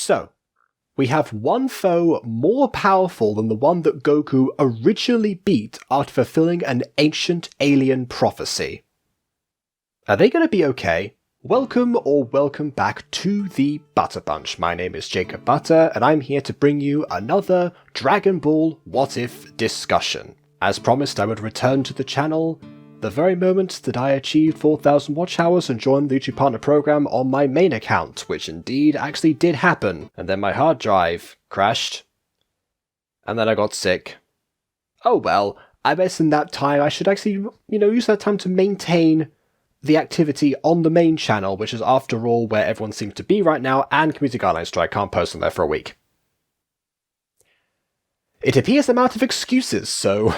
So, we have one foe more powerful than the one that Goku originally beat after fulfilling an ancient alien prophecy. Are they going to be okay? Welcome or welcome back to the Butter Bunch. My name is Jacob Butter, and I'm here to bring you another Dragon Ball What If discussion. As promised, I would return to the channel the very moment that I achieved 4,000 watch hours and joined the YouTube Partner Program on my main account, which indeed actually did happen, and then my hard drive crashed, and then I got sick. Oh well, I guess in that time I should actually, use that time to maintain the activity on the main channel, which is after all where everyone seems to be right now, and Community Guidelines Strike can't post on there for a week. It appears I'm out of excuses, so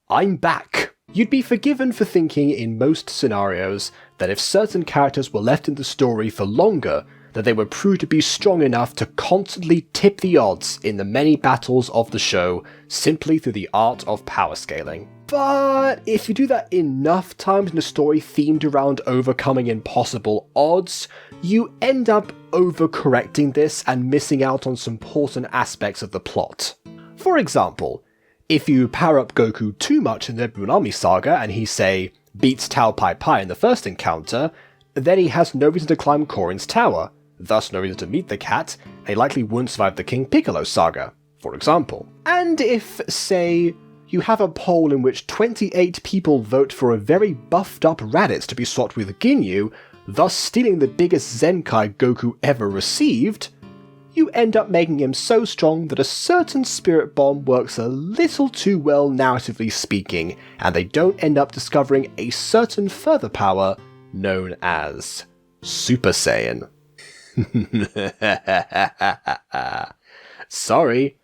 I'm back. You'd be forgiven for thinking in most scenarios that if certain characters were left in the story for longer, that they would prove to be strong enough to constantly tip the odds in the many battles of the show simply through the art of power scaling. But if you do that enough times in a story themed around overcoming impossible odds, you end up overcorrecting this and missing out on some important aspects of the plot. For example, if you power up Goku too much in the Jr Saga and he, say, beats Tao Pai Pai in the first encounter, then he has no reason to climb Korin's tower, thus no reason to meet the cat, and he likely wouldn't survive the King Piccolo saga, for example. And if, say, you have a poll in which 28 people vote for a very buffed up Raditz to be swapped with Ginyu, thus stealing the biggest Zenkai Goku ever received, you end up making him so strong that a certain spirit bomb works a little too well narratively speaking, and they don't end up discovering a certain further power known as Super Saiyan. Sorry,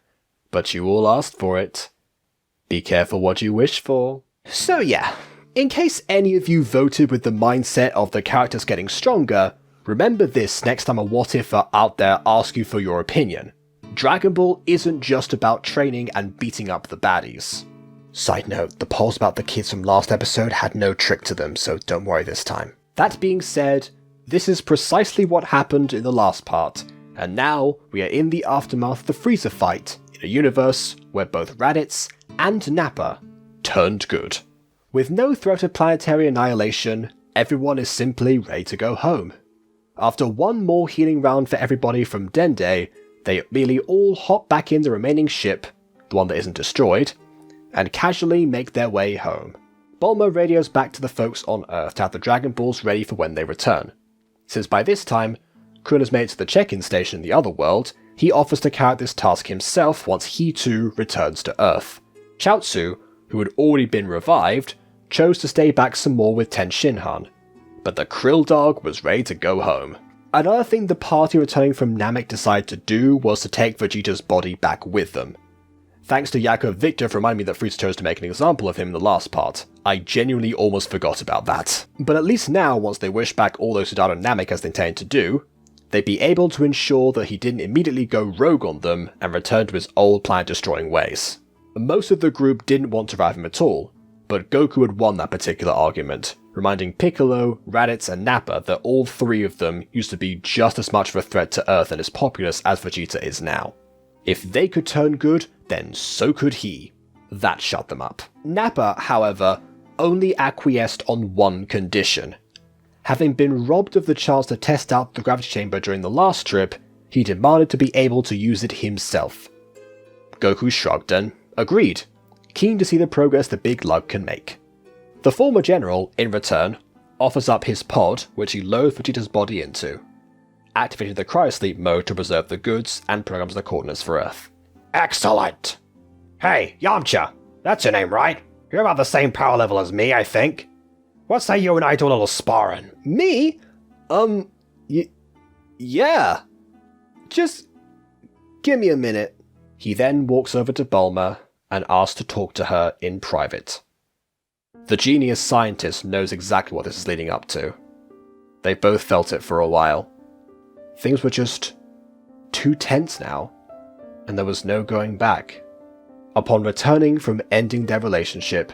but you all asked for it. Be careful what you wish for. So yeah, in case any of you voted with the mindset of the characters getting stronger, remember this next time a what if out there asks you for your opinion. Dragon Ball isn't just about training and beating up the baddies. Side note, the polls about the kids from last episode had no trick to them, so don't worry this time. That being said, this is precisely what happened in the last part, and now we are in the aftermath of the Frieza fight, in a universe where both Raditz and Nappa turned good. With no threat of planetary annihilation, everyone is simply ready to go home. After one more healing round for everybody from Dende, they merely all hop back in the remaining ship, the one that isn't destroyed, and casually make their way home. Bulma radios back to the folks on Earth to have the Dragon Balls ready for when they return. Since by this time, Krillin has made it to the check-in station in the other world, he offers to carry out this task himself once he too returns to Earth. Chaozu, who had already been revived, chose to stay back some more with Ten Shinhan, but the Krill dog was ready to go home. Another thing the party returning from Namek decided to do was to take Vegeta's body back with them. Thanks to Yaakov Victor for reminding me that Frieza chose to make an example of him in the last part. I genuinely almost forgot about that. But at least now, once they wish back all those who died on Namek as they intended to do, they'd be able to ensure that he didn't immediately go rogue on them and return to his old planet-destroying ways. Most of the group didn't want to revive him at all, but Goku had won that particular argument, reminding Piccolo, Raditz and Nappa that all three of them used to be just as much of a threat to Earth and its populace as Vegeta is now. If they could turn good, then so could he. That shut them up. Nappa, however, only acquiesced on one condition. Having been robbed of the chance to test out the gravity chamber during the last trip, he demanded to be able to use it himself. Goku shrugged and agreed, keen to see the progress the big lug can make. The former general, in return, offers up his pod, which he loads Vegeta's body into, activating the cryosleep mode to preserve the goods and programs the coordinates for Earth. Excellent! Hey, Yamcha! That's your name, right? You're about the same power level as me, I think. What say you and I do a little sparring? Me? Yeah. Just give me a minute. He then walks over to Bulma and asks to talk to her in private. The genius scientist knows exactly what this is leading up to. They both felt it for a while. Things were just too tense now, and there was no going back. Upon returning from ending their relationship,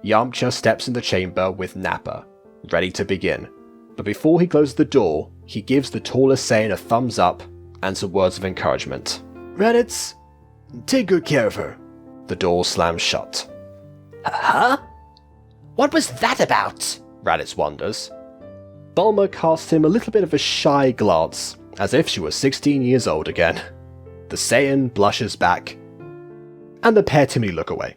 Yamcha steps in the chamber with Nappa, ready to begin. But before he closes the door, he gives the tallest Saiyan a thumbs up and some words of encouragement. Raditz, take good care of her. The door slams shut. Huh? What was that about? Raditz wonders. Bulma casts him a little bit of a shy glance, as if she was 16 years old again. The Saiyan blushes back, and the pair timidly look away.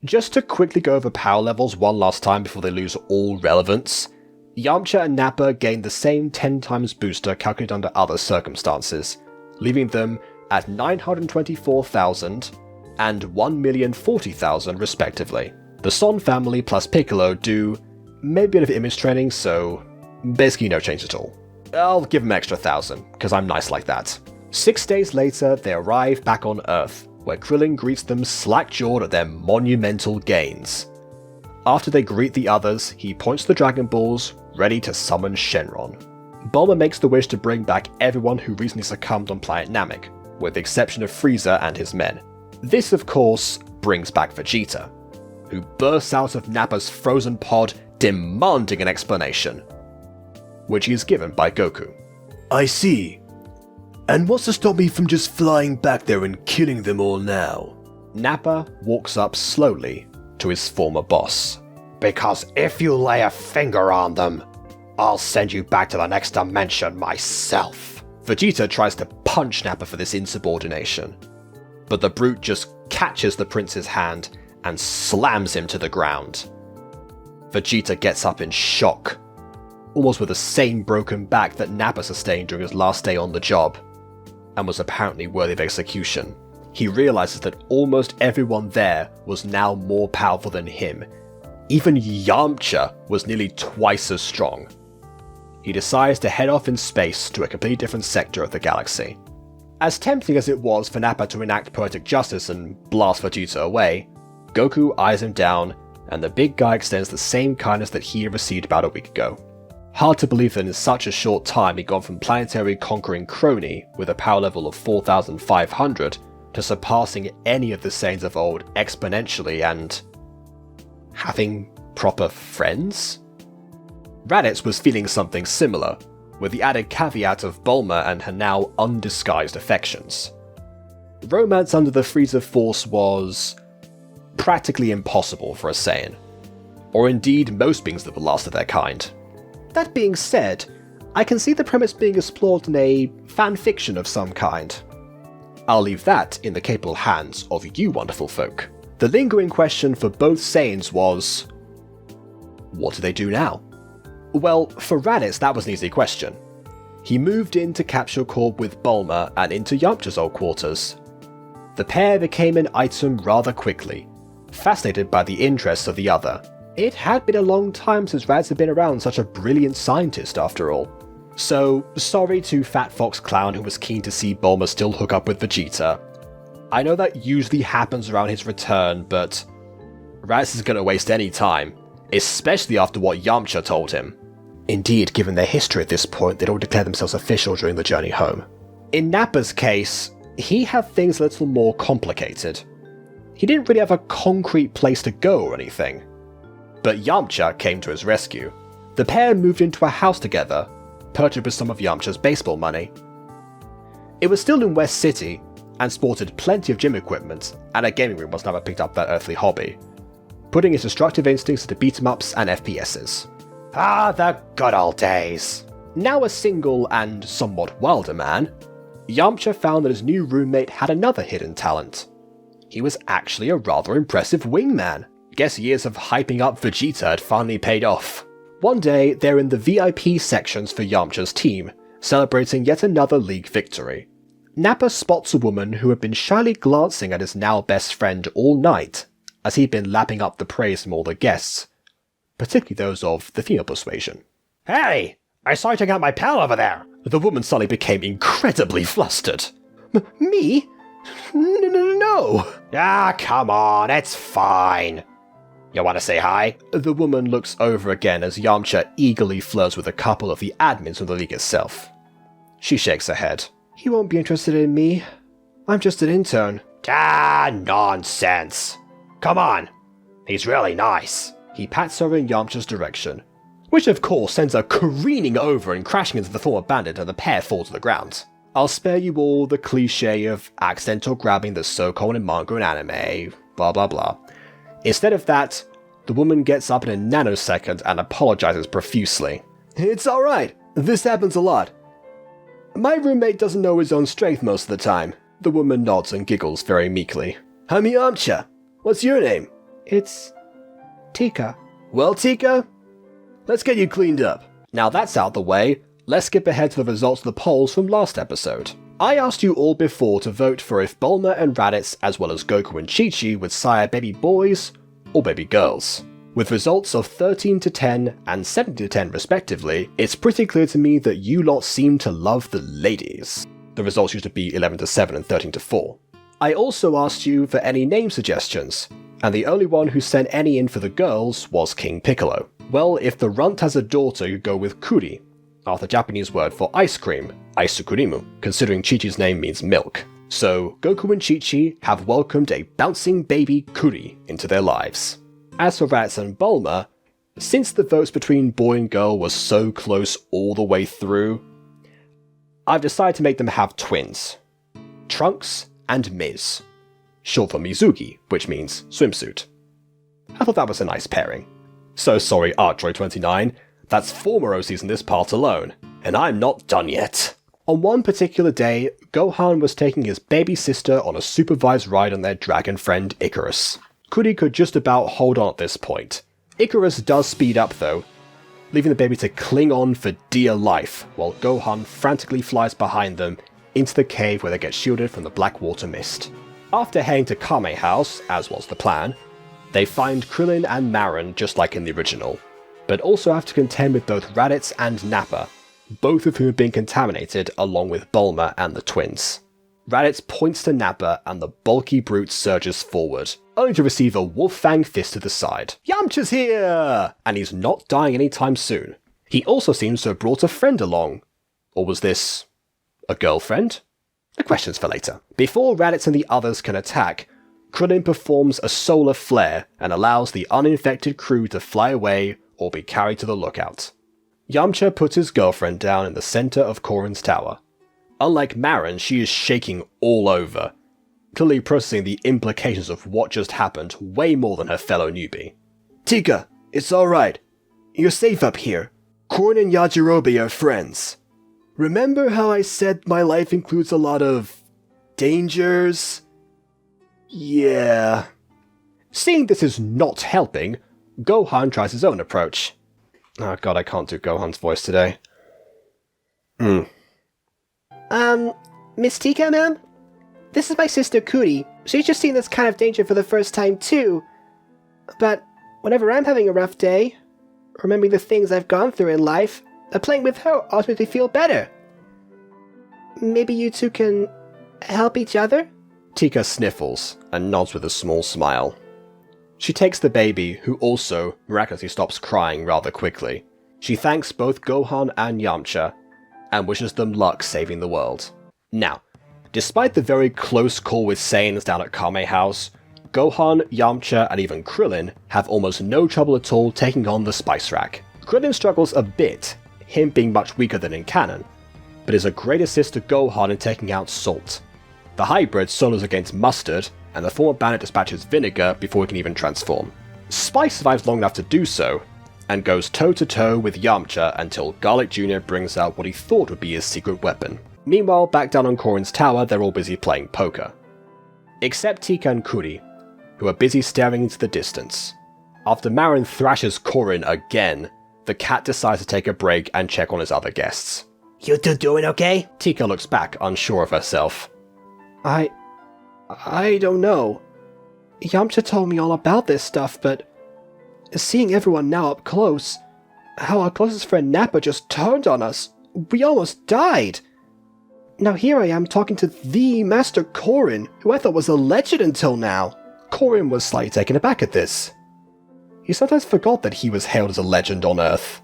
Just to quickly go over power levels one last time before they lose all relevance, Yamcha and Nappa gain the same 10 times booster calculated under other circumstances, leaving them at 924,000 and 1,040,000 respectively. The Son family plus Piccolo do maybe a bit of image training, so basically no change at all. I'll give them extra 1,000, because I'm nice like that. 6 days later, they arrive back on Earth, where Krillin greets them slack-jawed at their monumental gains. After they greet the others, he points the Dragon Balls, ready to summon Shenron. Bulma makes the wish to bring back everyone who recently succumbed on planet Namek, with the exception of Frieza and his men. This, of course, brings back Vegeta, who bursts out of Nappa's frozen pod demanding an explanation, which he is given by Goku. I see. And what's to stop me from just flying back there and killing them all now? Nappa walks up slowly to his former boss. Because if you lay a finger on them, I'll send you back to the next dimension myself. Vegeta tries to punch Nappa for this insubordination, but the brute just catches the prince's hand and slams him to the ground. Vegeta gets up in shock, almost with the same broken back that Nappa sustained during his last day on the job, and was apparently worthy of execution. He realizes that almost everyone there was now more powerful than him. Even Yamcha was nearly twice as strong. He decides to head off in space to a completely different sector of the galaxy. As tempting as it was for Nappa to enact poetic justice and blast Vegeta away, Goku eyes him down, and the big guy extends the same kindness that he had received about a week ago. Hard to believe that in such a short time he'd gone from planetary conquering crony with a power level of 4,500 to surpassing any of the Saiyans of old exponentially and having proper friends? Raditz was feeling something similar, with the added caveat of Bulma and her now undisguised affections. Romance under the Frieza Force was practically impossible for a Saiyan, or indeed most beings that were last of their kind. That being said, I can see the premise being explored in a fanfiction of some kind. I'll leave that in the capable hands of you wonderful folk. The lingering question for both Saiyans was, what do they do now? Well, for Raditz that was an easy question. He moved into Capsule Corp with Bulma and into Yamcha's old quarters. The pair became an item rather quickly, fascinated by the interests of the other. It had been a long time since Raditz had been around such a brilliant scientist after all. So, sorry to Fat Fox Clown who was keen to see Bulma still hook up with Vegeta. I know that usually happens around his return, but Raditz isn't going to waste any time, especially after what Yamcha told him. Indeed, given their history at this point, they'd all declared themselves official during the journey home. In Nappa's case, he had things a little more complicated. He didn't really have a concrete place to go or anything. But Yamcha came to his rescue. The pair moved into a house together, purchased with some of Yamcha's baseball money. It was still in West City, and sported plenty of gym equipment, and a gaming room once Nappa picked up that earthly hobby, putting his destructive instincts into beat-em-ups and FPSs. Ah, the good old days. Now a single and somewhat wilder man, Yamcha found that his new roommate had another hidden talent. He was actually a rather impressive wingman. Guess years of hyping up Vegeta had finally paid off. One day, they're in the VIP sections for Yamcha's team, celebrating yet another league victory. Nappa spots a woman who had been shyly glancing at his now best friend all night, as he'd been lapping up the praise from all the guests, particularly those of the female persuasion. Hey, I saw you taking out my pal over there. The woman suddenly became incredibly flustered. Me? No. Ah, come on, it's fine. You want to say hi? The woman looks over again as Yamcha eagerly flirts with a couple of the admins of the league itself. She shakes her head. He won't be interested in me. I'm just an intern. Ah, nonsense. Come on. He's really nice. He pats her in Yamcha's direction, which of course sends her careening over and crashing into the former bandit and the pair fall to the ground. I'll spare you all the cliche of accidental grabbing that's so common in manga and anime, blah blah blah. Instead of that, the woman gets up in a nanosecond and apologizes profusely. It's alright, this happens a lot. My roommate doesn't know his own strength most of the time. The woman nods and giggles very meekly. I'm Yamcha. What's your name? It's Tika. Well, Tika, let's get you cleaned up. Now that's out the way, let's skip ahead to the results of the polls from last episode. I asked you all before to vote for if Bulma and Raditz, as well as Goku and Chi-Chi, would sire baby boys or baby girls. With results of 13 to 10 and 7 to 10 respectively, it's pretty clear to me that you lot seem to love the ladies. The results used to be 11 to 7 and 13 to 4. I also asked you for any name suggestions, and the only one who sent any in for the girls was King Piccolo. Well, if the runt has a daughter, you go with Kuri, after the Japanese word for ice cream, aisukurimu, considering Chi-Chi's name means milk. So, Goku and Chi-Chi have welcomed a bouncing baby Kuri into their lives. As for Raditz and Bulma, since the votes between boy and girl was so close all the way through, I've decided to make them have twins. Trunks and Miz. Short for Mizugi, which means swimsuit. I thought that was a nice pairing. So sorry, ArtDroid29, that's 4 Morosies in this part alone, and I'm not done yet. On one particular day, Gohan was taking his baby sister on a supervised ride on their dragon friend Icarus. Kuri could just about hold on at this point. Icarus does speed up though, leaving the baby to cling on for dear life, while Gohan frantically flies behind them into the cave where they get shielded from the black water mist. After heading to Kame House, as was the plan, they find Krillin and Marin just like in the original, but also have to contend with both Raditz and Nappa, both of whom have been contaminated along with Bulma and the twins. Raditz points to Nappa and the bulky brute surges forward, only to receive a wolf fang fist to the side. Yamcha's here! And he's not dying anytime soon. He also seems to have brought a friend along. Or was this a girlfriend? The question's for later. Before Raditz and the others can attack, Krillin performs a solar flare and allows the uninfected crew to fly away or be carried to the lookout. Yamcha puts his girlfriend down in the center of Korin's tower. Unlike Marin, she is shaking all over, clearly processing the implications of what just happened way more than her fellow newbie. Tika, it's alright. You're safe up here. Korin and Yajirobe are friends. Remember how I said my life includes a lot of dangers? Yeah. Seeing this is not helping, Gohan tries his own approach. Oh god, I can't do Gohan's voice today. Miss Tika, ma'am? This is my sister Kuri. She's just seen this kind of danger for the first time, too. But whenever I'm having a rough day, remembering the things I've gone through in life, playing with her always makes me feel better. Maybe you two can help each other? Tika sniffles and nods with a small smile. She takes the baby, who also miraculously stops crying rather quickly. She thanks both Gohan and Yamcha, and wishes them luck saving the world. Now, despite the very close call with saiyans down at Kame House, Gohan, Yamcha, and even Krillin have almost no trouble at all taking on the Spice Rack. Krillin struggles a bit, him being much weaker than in canon, but is a great assist to Gohan in taking out Salt. The hybrid solos against Mustard, and the former bandit dispatches Vinegar before he can even transform. Spice survives long enough to do so, and goes toe-to-toe with Yamcha until Garlic Jr. brings out what he thought would be his secret weapon. Meanwhile, back down on Korin's tower, they're all busy playing poker. Except Tika and Kuri, who are busy staring into the distance. After Marin thrashes Korin again, the cat decides to take a break and check on his other guests. You two doing okay? Tika looks back, unsure of herself. I don't know. Yamcha told me all about this stuff, but seeing everyone now up close, how our closest friend Nappa just turned on us, we almost died. Now here I am talking to the Master Korin, who I thought was a legend until now. Korin was slightly taken aback at this. He sometimes forgot that he was hailed as a legend on Earth.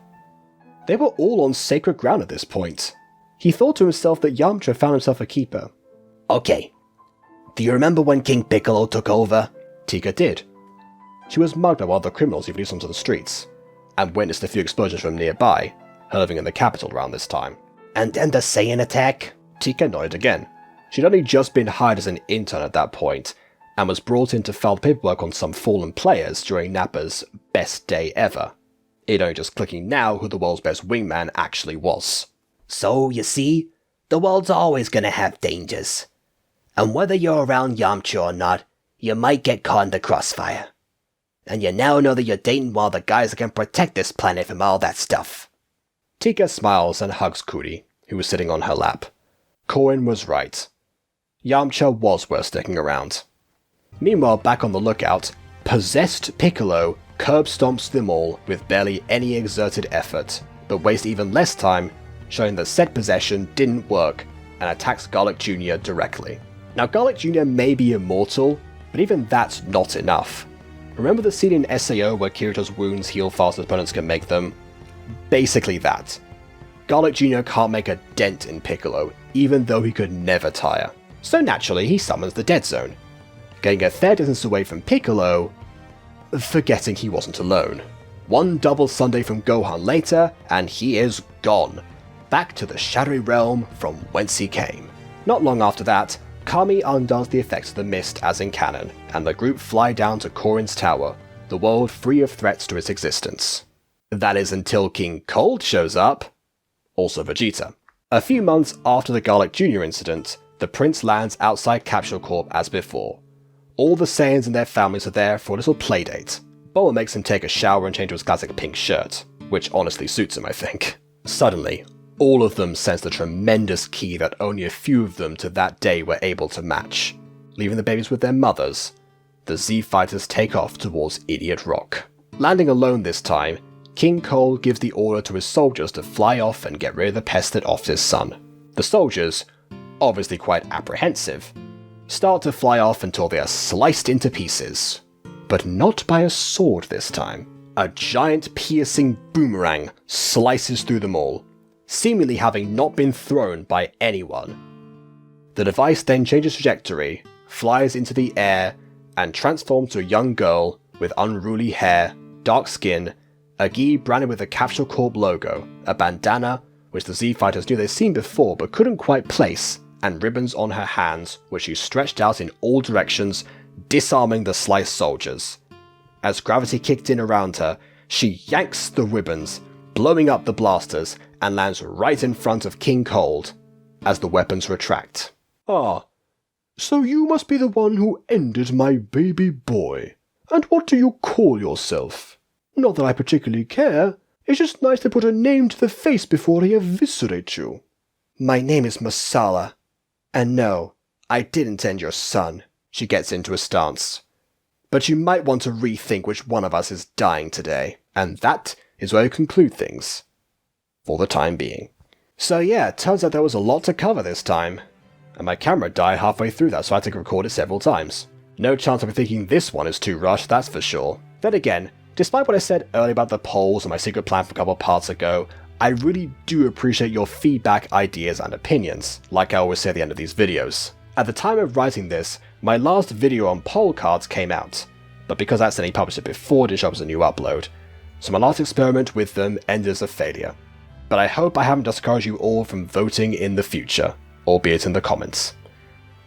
They were all on sacred ground at this point. He thought to himself that Yamcha found himself a keeper. Okay. Do you remember when King Piccolo took over? Tika did. She was mugged by one of the criminals he released onto the streets, and witnessed a few explosions from nearby, hurling in the capital around this time. And then the Saiyan attack? Tika nodded again. She'd only just been hired as an intern at that point, and was brought in to file paperwork on some fallen players during Nappa's best day ever. It only just clicking now who the world's best wingman actually was. So, you see, the world's always gonna have dangers. And whether you're around Yamcha or not, you might get caught in the crossfire. And you now know that you're dating one of the guys that can protect this planet from all that stuff. Tika smiles and hugs Kuri, who was sitting on her lap. Corin was right. Yamcha was worth sticking around. Meanwhile, back on the lookout, possessed Piccolo curb stomps them all with barely any exerted effort, but wastes even less time, showing that said possession didn't work, and attacks Garlic Jr. directly. Now, Garlic Jr. may be immortal, but even that's not enough. Remember the scene in SAO where Kirito's wounds heal faster than opponents can make them? Basically that. Garlic Jr. can't make a dent in Piccolo, even though he could never tire. So naturally, he summons the Dead Zone, getting a fair distance away from Piccolo, forgetting he wasn't alone. One double Sunday from Gohan later, and he is gone, back to the shadowy realm from whence he came. Not long after that, Kami undoes the effects of the mist as in canon, and the group fly down to Corin's tower, the world free of threats to its existence. That is until King Cold shows up, also Vegeta. A few months after the Garlic Jr. incident, the prince lands outside Capsule Corp as before. All the Saiyans and their families are there for a little playdate. Bulma makes him take a shower and change to his classic pink shirt, which honestly suits him, I think. Suddenly, all of them sense the tremendous ki that only a few of them to that day were able to match. Leaving the babies with their mothers, the Z fighters take off towards Idiot Rock. Landing alone this time, King Cold gives the order to his soldiers to fly off and get rid of the pest that offed his son. The soldiers, obviously quite apprehensive, start to fly off until they are sliced into pieces. But not by a sword this time. A giant piercing boomerang slices through them all, seemingly having not been thrown by anyone. The device then changes trajectory, flies into the air, and transforms to a young girl with unruly hair, dark skin, a gi branded with the Capsule Corp logo, a bandana, which the Z fighters knew they'd seen before but couldn't quite place, and ribbons on her hands, which she stretched out in all directions, disarming the sliced soldiers. As gravity kicked in around her, she yanks the ribbons, blowing up the blasters, and lands right in front of King Cold, as the weapons retract. Ah, so you must be the one who ended my baby boy. And what do you call yourself? Not that I particularly care, it's just nice to put a name to the face before I eviscerate you. My name is Masala. And no, I didn't end your son. She gets into a stance. But you might want to rethink which one of us is dying today. And that is where we conclude things. For the time being. So yeah, turns out there was a lot to cover this time. And my camera died halfway through that, so I had to record it several times. No chance of thinking this one is too rushed, that's for sure. Then again, despite what I said earlier about the polls and my secret plan from a couple of parts ago, I really do appreciate your feedback, ideas, and opinions, like I always say at the end of these videos. At the time of writing this, my last video on poll cards came out, but because I accidentally published it before it shows as a new upload, so my last experiment with them ended as a failure. But I hope I haven't discouraged you all from voting in the future, albeit in the comments.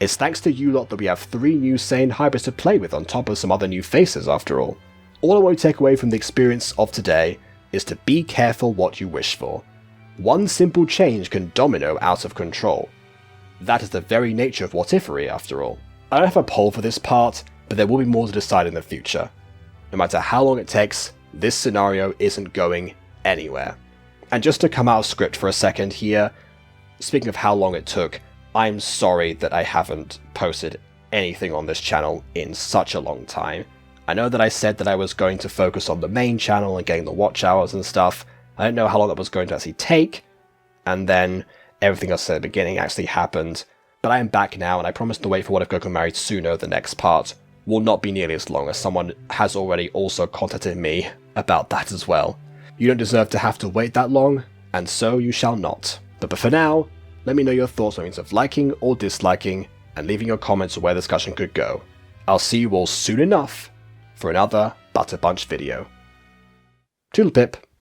It's thanks to you lot that we have 3 new Saiyan hybrids to play with on top of some other new faces after all. All I want to take away from the experience of today is to be careful what you wish for. One simple change can domino out of control. That is the very nature of whatifery after all. I don't have a poll for this part, but there will be more to decide in the future. No matter how long it takes, this scenario isn't going anywhere. And just to come out of script for a second here, speaking of how long it took, I'm sorry that I haven't posted anything on this channel in such a long time. I know that I said that I was going to focus on the main channel and getting the watch hours and stuff. I don't know how long that was going to actually take, and then everything else at the beginning actually happened. But I am back now, and I promise to wait for What If Goku Married Sooner, the next part, will not be nearly as long, as someone has already also contacted me about that as well. You don't deserve to have to wait that long, and so you shall not. But for now, let me know your thoughts on means of liking or disliking, and leaving your comments on where the discussion could go. I'll see you all soon enough for another Butter Bunch video. Toodle pip.